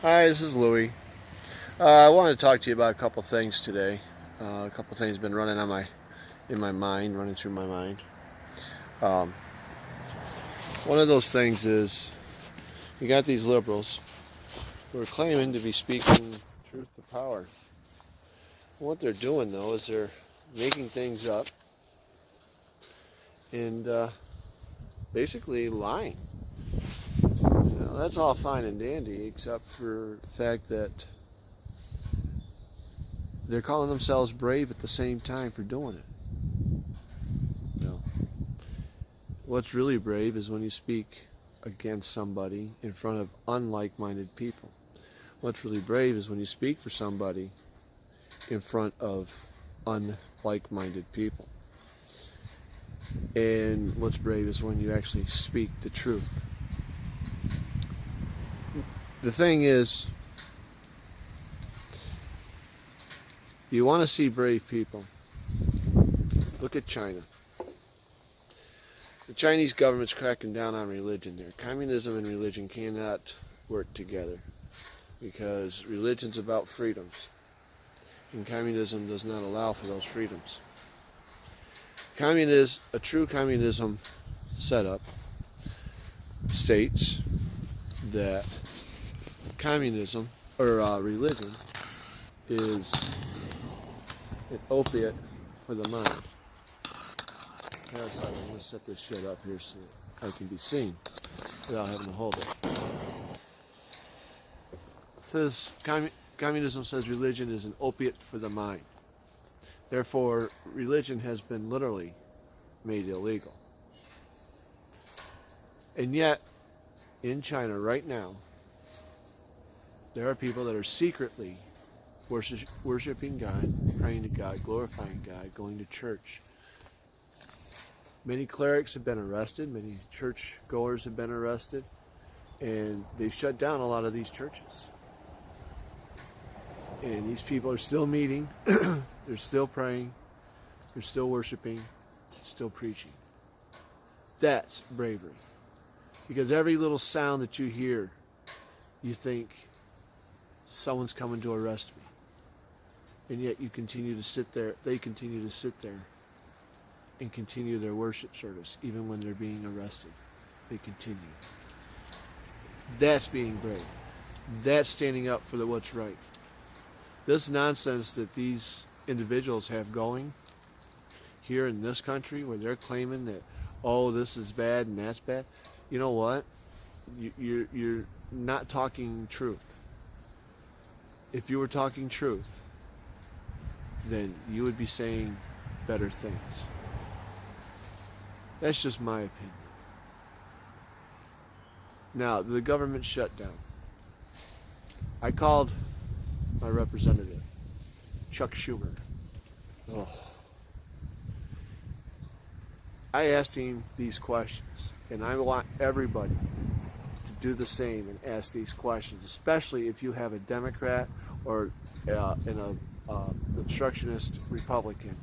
Hi, this is Lewie. I wanted to talk to you about a couple things today. A couple things been running in my mind, running through my mind. Um, One of those things is you got these liberals who are claiming to be speaking truth to power. What they're doing though is they're making things up and basically lying. That's all fine and dandy, except for the fact that they're calling themselves brave at the same time for doing it. You know, What's really brave is when you speak against somebody in front of unlike-minded people. What's really brave is when you speak for somebody in front of unlike-minded people. And what's brave is when you actually speak the truth. The thing is, you want to see brave people. Look at China. The Chinese government's cracking down on religion there. Communism and religion cannot work together because religion's about freedoms, and communism does not allow for those freedoms. A true communism setup states that communism or religion is an opiate for the mind. I'm going to set this shit up here so I can be seen without having to hold it. It says communism says religion is an opiate for the mind. Therefore, religion has been literally made illegal. And yet, in China right now, there are people that are secretly worshiping God, praying to God, glorifying God, going to church. Many clerics have been arrested, many church goers have been arrested, and they've shut down a lot of these churches. And these people are still meeting, they're still praying, they're still worshiping, still preaching. That's bravery. Because every little sound that you hear, you think, someone's coming to arrest me. And yet you continue to sit there, they continue to sit there and continue their worship service, even when they're being arrested. They continue. That's being brave. That's standing up for what's right. This nonsense that these individuals have going here in this country, where they're claiming that, oh, this is bad and that's bad. You know what? You're not talking truth. If you were talking truth, then you would be saying better things. That's just my opinion. Now, the government shutdown. I called my representative, Chuck Schumer. Oh. I asked him these questions, and I want everybody to do the same and ask these questions, especially if you have a Democrat or an obstructionist Republican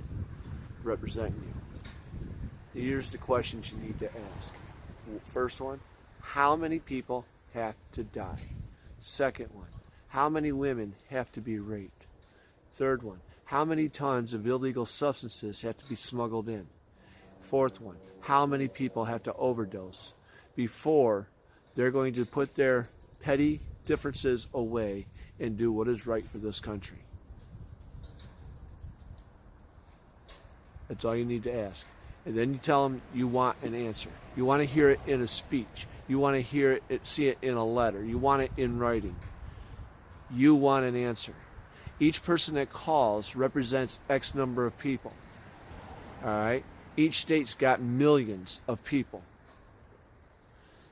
representing you. Here's the questions you need to ask. First one, how many people have to die? Second one, how many women have to be raped? Third one, how many tons of illegal substances have to be smuggled in? Fourth one, how many people have to overdose before they're going to put their petty differences away and do what is right for this country? That's all you need to ask. And then you tell them you want an answer. You want to hear it in a speech. You want to hear it, see it in a letter. You want it in writing. You want an answer. Each person that calls represents X number of people. All right? Each state's got millions of people.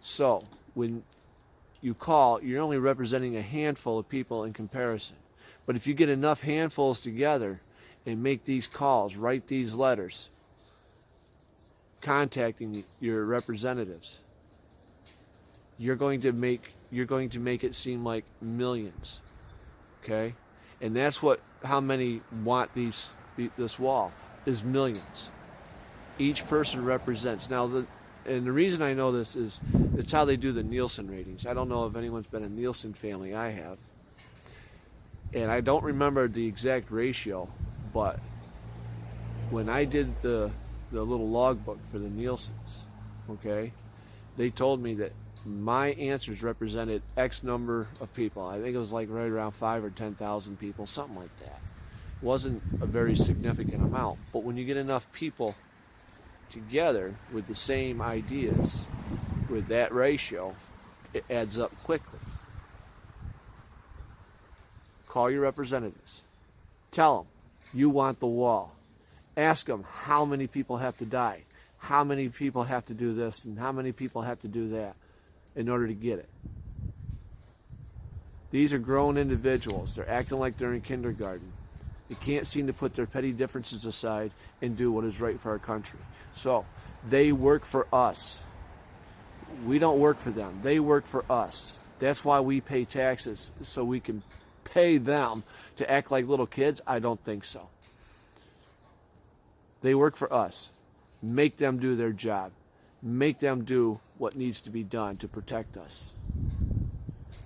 So when you call, you're only representing a handful of people in comparison. But if you get enough handfuls together and make these calls, write these letters, contacting your representatives, you're going to make it seem like millions. Okay? And that's how many want this wall is millions. Each person represents. Now, and the reason I know this is It's how they do the Nielsen ratings. I don't know if anyone's been a Nielsen family. I have. And I don't remember the exact ratio, but when I did the little logbook for the Nielsen's, okay, they told me that my answers represented X number of people. I think it was like right around 5 or 10,000 people, something like that. It wasn't a very significant amount, but when you get enough people together with the same ideas, with that ratio, it adds up quickly. Call your representatives. Tell them you want the wall. Ask them how many people have to die, how many people have to do this, and how many people have to do that in order to get it. These are grown individuals. They're acting like they're in kindergarten. They can't seem to put their petty differences aside and do what is right for our country. So they work for us. We don't work for them. They work for us. That's why we pay taxes, so we can pay them to act like little kids. I don't think so. They work for us. Make them do their job. Make them do what needs to be done to protect us.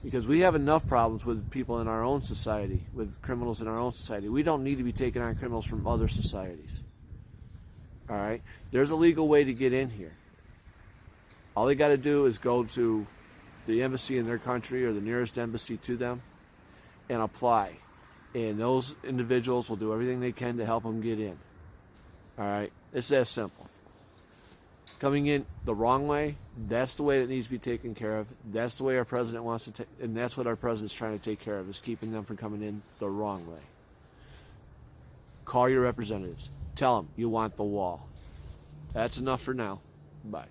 Because we have enough problems with people in our own society, with criminals in our own society. We don't need to be taking on criminals from other societies. All right? There's a legal way to get in here. All they got to do is go to the embassy in their country or the nearest embassy to them and apply. And those individuals will do everything they can to help them get in. All right? It's that simple. Coming in the wrong way, that's the way that needs to be taken care of. That's the way our president wants to take, and that's what our president's trying to take care of, is keeping them from coming in the wrong way. Call your representatives. Tell them you want the wall. That's enough for now. Bye.